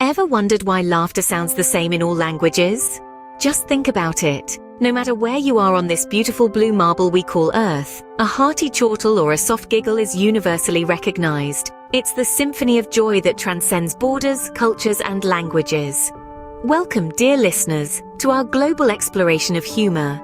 Ever wondered why laughter sounds the same in all languages? Just think about it. No matter where you are on this beautiful blue marble we call Earth, a hearty chortle or a soft giggle is universally recognized. It's the symphony of joy that transcends borders, cultures, and languages. Welcome, dear listeners, to our global exploration of humor.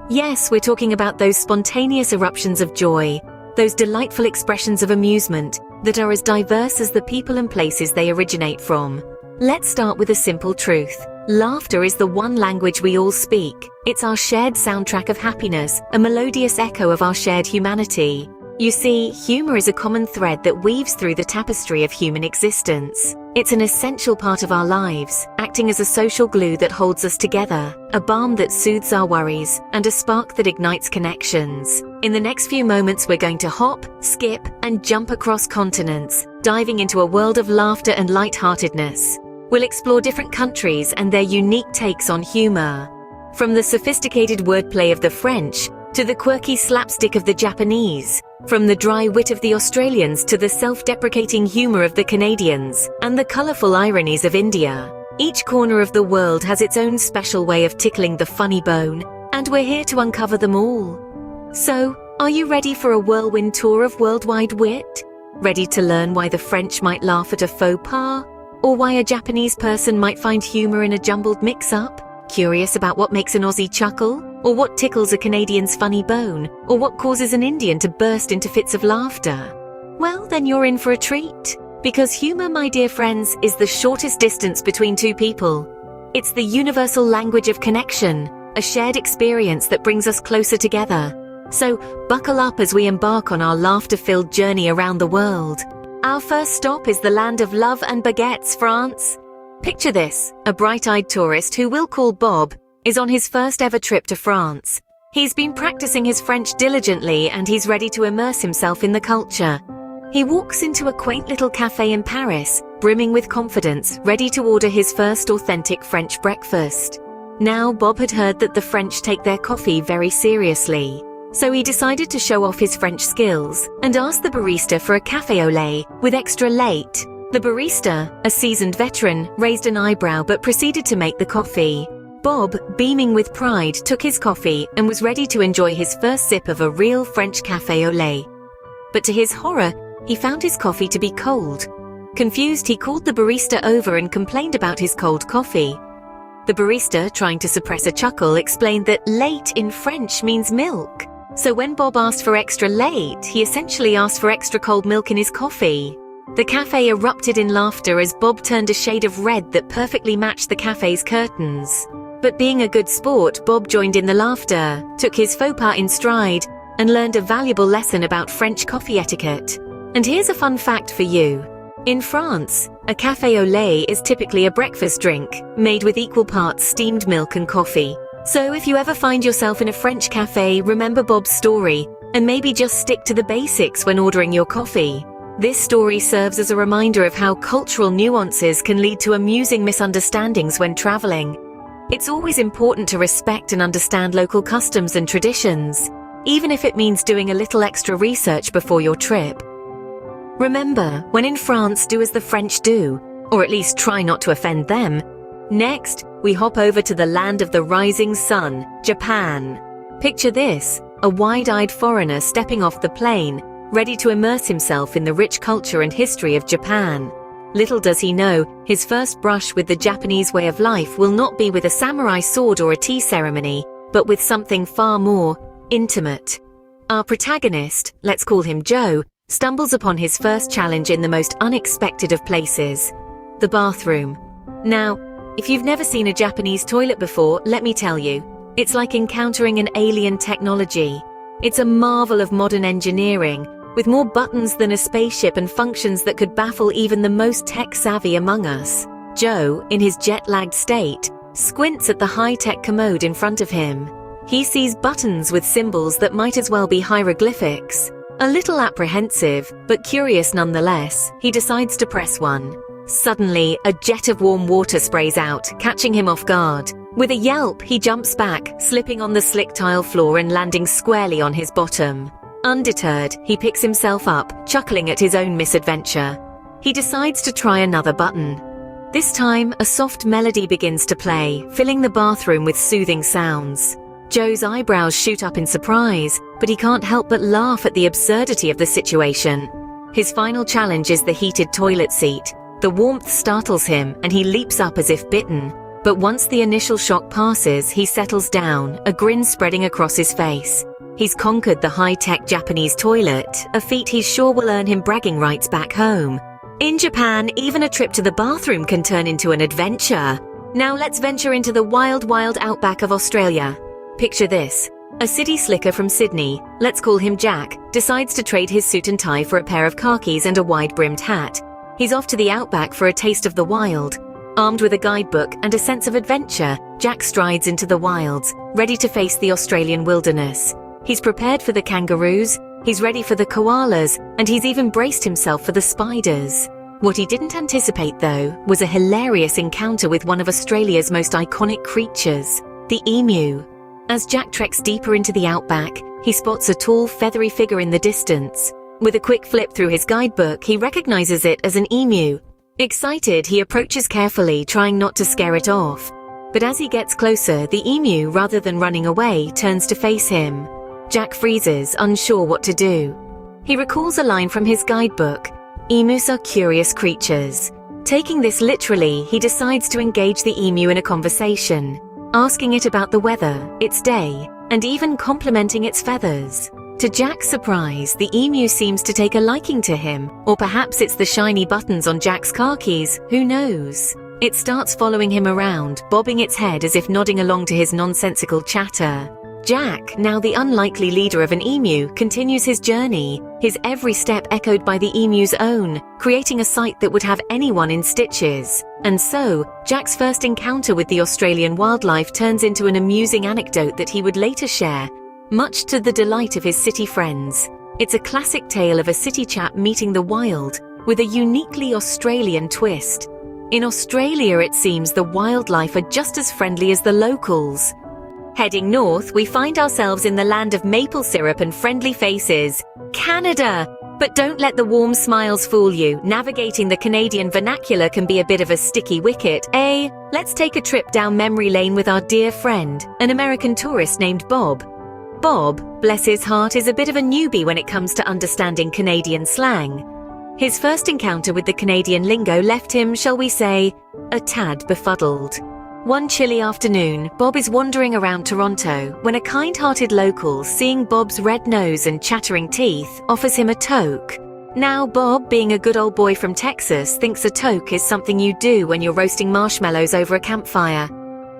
Yes, we're talking about those spontaneous eruptions of joy, those delightful expressions of amusement that are as diverse as the people and places they originate from. Let's start with a simple truth. Laughter is the one language we all speak. It's our shared soundtrack of happiness, a melodious echo of our shared humanity. You see, humor is a common thread that weaves through the tapestry of human existence. It's an essential part of our lives, acting as a social glue that holds us together, a balm that soothes our worries, and a spark that ignites connections. In the next few moments, we're going to hop, skip, and jump across continents, diving into a world of laughter and lightheartedness. We'll explore different countries and their unique takes on humor. From the sophisticated wordplay of the French to the quirky slapstick of the Japanese, from the dry wit of the Australians to the self-deprecating humor of the Canadians, and the colorful ironies of India. Each corner of the world has its own special way of tickling the funny bone, and we're here to uncover them all. So, are you ready for a whirlwind tour of worldwide wit? Ready to learn why the French might laugh at a faux pas? Or why a Japanese person might find humor in a jumbled mix-up? Curious about what makes an Aussie chuckle? Or what tickles a Canadian's funny bone? Or what causes an Indian to burst into fits of laughter? Well, then you're in for a treat. Because humor, my dear friends, is the shortest distance between two people. It's the universal language of connection, a shared experience that brings us closer together. So, buckle up as we embark on our laughter-filled journey around the world. Our first stop is the land of love and baguettes, France. Picture this, a bright-eyed tourist who we'll call Bob is on his first ever trip to France. He's been practicing his French diligently and he's ready to immerse himself in the culture. He walks into a quaint little cafe in Paris, brimming with confidence, ready to order his first authentic French breakfast. Now, Bob had heard that the French take their coffee very seriously. So he decided to show off his French skills and asked the barista for a café au lait with extra lait. The barista, a seasoned veteran, raised an eyebrow but proceeded to make the coffee. Bob, beaming with pride, took his coffee and was ready to enjoy his first sip of a real French café au lait. But to his horror, he found his coffee to be cold. Confused, he called the barista over and complained about his cold coffee. The barista, trying to suppress a chuckle, explained that lait in French means milk. So when Bob asked for extra lait, he essentially asked for extra cold milk in his coffee. The cafe erupted in laughter as Bob turned a shade of red that perfectly matched the cafe's curtains. But being a good sport, Bob joined in the laughter, took his faux pas in stride, and learned a valuable lesson about French coffee etiquette. And here's a fun fact for you. In France, a café au lait is typically a breakfast drink, made with equal parts steamed milk and coffee. So if you ever find yourself in a French cafe, remember Bob's story, and maybe just stick to the basics when ordering your coffee. This story serves as a reminder of how cultural nuances can lead to amusing misunderstandings when traveling. It's always important to respect and understand local customs and traditions, even if it means doing a little extra research before your trip. Remember, when in France, do as the French do, or at least try not to offend them. Next, we hop over to the land of the rising sun, Japan. Picture this, a wide-eyed foreigner stepping off the plane, ready to immerse himself in the rich culture and history of Japan. Little does he know, his first brush with the Japanese way of life will not be with a samurai sword or a tea ceremony, but with something far more intimate. Our protagonist, let's call him Joe, stumbles upon his first challenge in the most unexpected of places, the bathroom. Now, if you've never seen a Japanese toilet before, let me tell you, it's like encountering an alien technology. It's a marvel of modern engineering, with more buttons than a spaceship and functions that could baffle even the most tech-savvy among us. Joe, in his jet-lagged state, squints at the high-tech commode in front of him. He sees buttons with symbols that might as well be hieroglyphics. A little apprehensive, but curious nonetheless, he decides to press one. Suddenly, a jet of warm water sprays out, catching him off guard. With a yelp, he jumps back, slipping on the slick tile floor and landing squarely on his bottom. Undeterred, he picks himself up, chuckling at his own misadventure. He decides to try another button. This time, a soft melody begins to play, filling the bathroom with soothing sounds. Joe's eyebrows shoot up in surprise, but he can't help but laugh at the absurdity of the situation. His final challenge is the heated toilet seat. The warmth startles him, and he leaps up as if bitten. But once the initial shock passes, he settles down, a grin spreading across his face. He's conquered the high-tech Japanese toilet, a feat he's sure will earn him bragging rights back home. In Japan, even a trip to the bathroom can turn into an adventure. Now let's venture into the wild, wild outback of Australia. Picture this. A city slicker from Sydney, let's call him Jack, decides to trade his suit and tie for a pair of khakis and a wide-brimmed hat. He's off to the outback for a taste of the wild. Armed with a guidebook and a sense of adventure, Jack strides into the wilds, ready to face the Australian wilderness. He's prepared for the kangaroos, he's ready for the koalas, and he's even braced himself for the spiders. What he didn't anticipate, though, was a hilarious encounter with one of Australia's most iconic creatures, the emu. As Jack treks deeper into the outback, he spots a tall, feathery figure in the distance. With a quick flip through his guidebook, he recognizes it as an emu. Excited, he approaches carefully, trying not to scare it off. But as he gets closer, the emu, rather than running away, turns to face him. Jack freezes, unsure what to do. He recalls a line from his guidebook, "Emus are curious creatures." Taking this literally, he decides to engage the emu in a conversation, asking it about the weather, its day, and even complimenting its feathers. To Jack's surprise, the emu seems to take a liking to him, or perhaps it's the shiny buttons on Jack's khakis, who knows? It starts following him around, bobbing its head as if nodding along to his nonsensical chatter. Jack, now the unlikely leader of an emu, continues his journey, his every step echoed by the emu's own, creating a sight that would have anyone in stitches. And so, Jack's first encounter with the Australian wildlife turns into an amusing anecdote that he would later share, much to the delight of his city friends. It's a classic tale of a city chap meeting the wild, with a uniquely Australian twist. In Australia, it seems the wildlife are just as friendly as the locals. Heading north, we find ourselves in the land of maple syrup and friendly faces, Canada. But don't let the warm smiles fool you. Navigating the Canadian vernacular can be a bit of a sticky wicket, eh? Let's take a trip down memory lane with our dear friend, an American tourist named Bob. Bob, bless his heart, is a bit of a newbie when it comes to understanding Canadian slang. His first encounter with the Canadian lingo left him, shall we say, a tad befuddled. One chilly afternoon, Bob is wandering around Toronto when a kind-hearted local, seeing Bob's red nose and chattering teeth, offers him a toke. Now, Bob, being a good old boy from Texas, thinks a toke is something you do when you're roasting marshmallows over a campfire.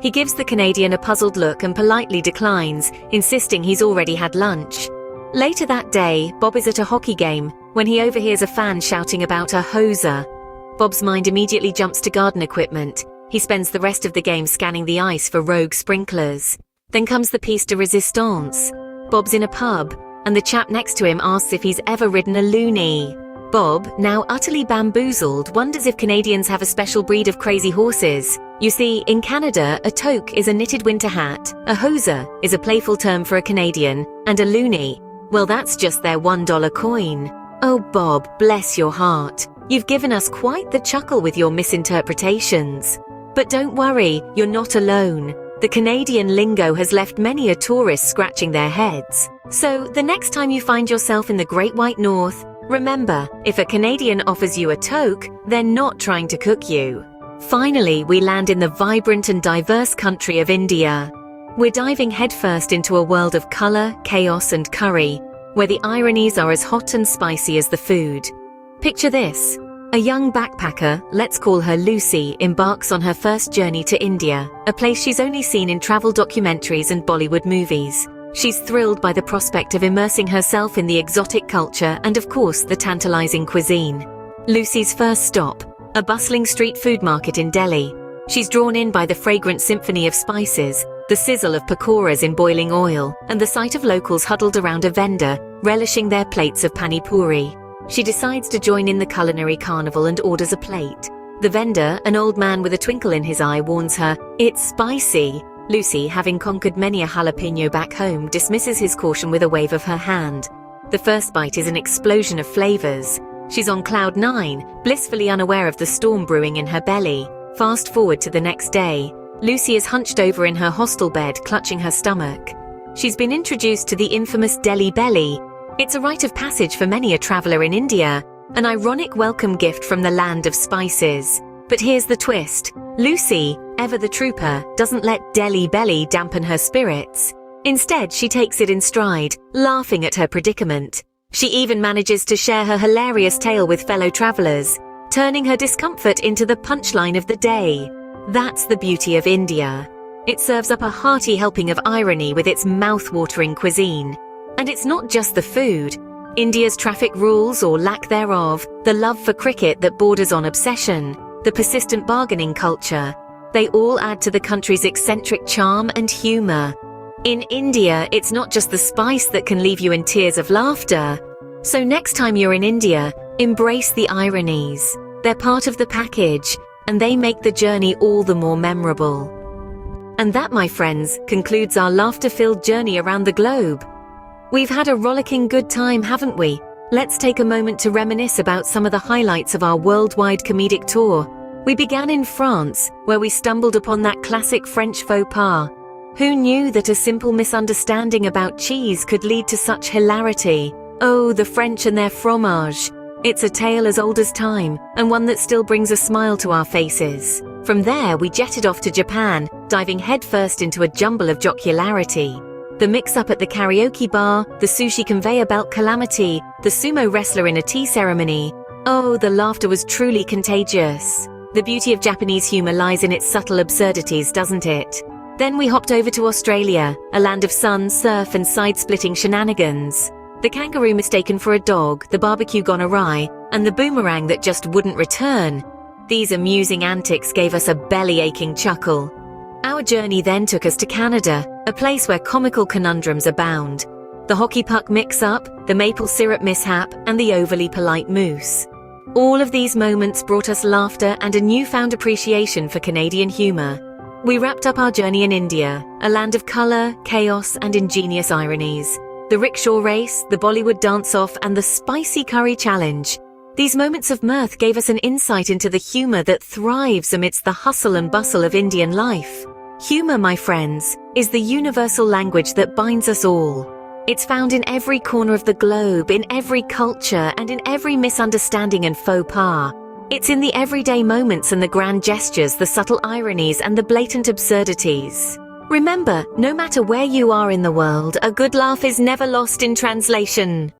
He gives the Canadian a puzzled look and politely declines, insisting he's already had lunch. Later that day, Bob is at a hockey game when he overhears a fan shouting about a hoser. Bob's mind immediately jumps to garden equipment. He spends the rest of the game scanning the ice for rogue sprinklers. Then comes the piece de resistance. Bob's in a pub, and the chap next to him asks if he's ever ridden a loony. Bob, now utterly bamboozled, wonders if Canadians have a special breed of crazy horses. You see, in Canada, a toque is a knitted winter hat, a hoser is a playful term for a Canadian, and a loony, well, that's just their $1 coin. Oh, Bob, bless your heart. You've given us quite the chuckle with your misinterpretations. But don't worry, you're not alone. The Canadian lingo has left many a tourist scratching their heads. So, the next time you find yourself in the Great White North, remember, if a Canadian offers you a toque, they're not trying to cook you. Finally, we land in the vibrant and diverse country of India. We're diving headfirst into a world of colour, chaos and curry, where the ironies are as hot and spicy as the food. Picture this. A young backpacker, let's call her Lucy, embarks on her first journey to India, a place she's only seen in travel documentaries and Bollywood movies. She's thrilled by the prospect of immersing herself in the exotic culture and, of course, the tantalizing cuisine. Lucy's first stop, a bustling street food market in Delhi. She's drawn in by the fragrant symphony of spices, the sizzle of pakoras in boiling oil, and the sight of locals huddled around a vendor, relishing their plates of pani puri. She decides to join in the culinary carnival and orders a plate. The vendor, an old man with a twinkle in his eye, warns her, "It's spicy." Lucy, having conquered many a jalapeno back home, dismisses his caution with a wave of her hand. The first bite is an explosion of flavors. She's on cloud 9, blissfully unaware of the storm brewing in her belly. Fast forward to the next day. Lucy is hunched over in her hostel bed, clutching her stomach. She's been introduced to the infamous Delhi belly. It's a rite of passage for many a traveler in India, an ironic welcome gift from the land of spices. But here's the twist. Lucy, ever the trooper, doesn't let Delhi belly dampen her spirits. Instead, she takes it in stride, laughing at her predicament. She even manages to share her hilarious tale with fellow travelers, turning her discomfort into the punchline of the day. That's the beauty of India. It serves up a hearty helping of irony with its mouth-watering cuisine. And it's not just the food. India's traffic rules or lack thereof, the love for cricket that borders on obsession, the persistent bargaining culture, they all add to the country's eccentric charm and humor. In India, it's not just the spice that can leave you in tears of laughter. So next time you're in India, embrace the ironies. They're part of the package, and they make the journey all the more memorable. And that, my friends, concludes our laughter-filled journey around the globe. We've had a rollicking good time, haven't we? Let's take a moment to reminisce about some of the highlights of our worldwide comedic tour. We began in France, where we stumbled upon that classic French faux pas. Who knew that a simple misunderstanding about cheese could lead to such hilarity? Oh, the French and their fromage. It's a tale as old as time, and one that still brings a smile to our faces. From there, we jetted off to Japan, diving headfirst into a jumble of jocularity. The mix-up at the karaoke bar, the sushi conveyor belt calamity, the sumo wrestler in a tea ceremony. Oh, the laughter was truly contagious. The beauty of Japanese humor lies in its subtle absurdities, doesn't it? Then we hopped over to Australia, a land of sun, surf, and side-splitting shenanigans. The kangaroo mistaken for a dog, the barbecue gone awry, and the boomerang that just wouldn't return. These amusing antics gave us a belly-aching chuckle. Our journey then took us to Canada, a place where comical conundrums abound. The hockey puck mix-up, the maple syrup mishap, and the overly polite moose. All of these moments brought us laughter and a newfound appreciation for Canadian humor. We wrapped up our journey in India, a land of color, chaos, and ingenious ironies. The rickshaw race, the Bollywood dance-off, and the spicy curry challenge. These moments of mirth gave us an insight into the humor that thrives amidst the hustle and bustle of Indian life. Humor, my friends, is the universal language that binds us all. It's found in every corner of the globe, in every culture, and in every misunderstanding and faux pas. It's in the everyday moments and the grand gestures, the subtle ironies, and the blatant absurdities. Remember, no matter where you are in the world, a good laugh is never lost in translation.